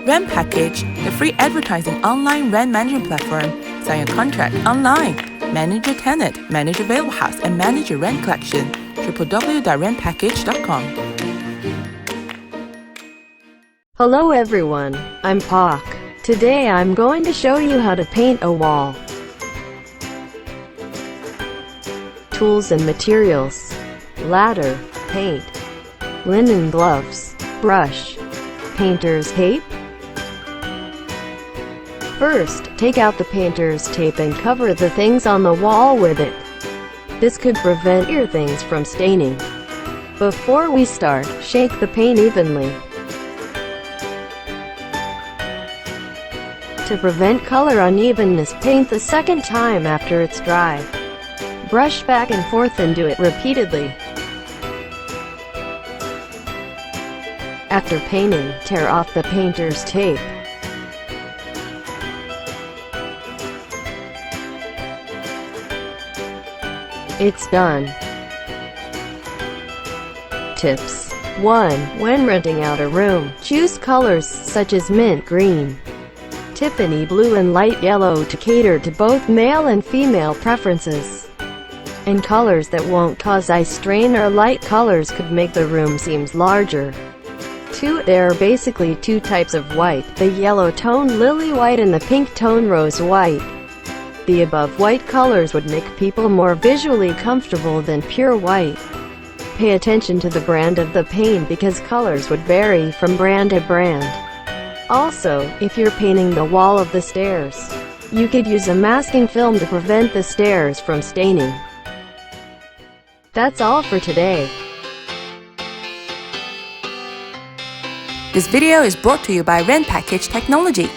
RentPackage, the free advertising online rent management platform. Sign a contract online. Manage your tenant, manage your available house, and manage your rent collection. www.rentpackage.com. Hello everyone, I'm Pak. Today I'm going to show you how to paint a wall. Tools and materials: ladder, paint, linen gloves, brush, painter's tape. First, take out the painter's tape and cover the things on the wall with it. This could prevent your things from staining. Before we start, shake the paint evenly. To prevent color unevenness, paint the second time after it's dry. Brush back and forth and do it repeatedly. After painting, tear off the painter's tape. It's done. Tips: 1. When renting out a room, choose colors such as mint green, Tiffany blue and light yellow to cater to both male and female preferences, and colors that won't cause eye strain or light colors could make the room seem larger. 2. There are basically two types of white, the yellow tone lily white and the pink tone rose white. The above white colors would make people more visually comfortable than pure white. Pay attention to the brand of the paint because colors would vary from brand to brand. Also, if you're painting the wall of the stairs, you could use a masking film to prevent the stairs from staining. That's all for today. This video is brought to you by RentPackage Technology.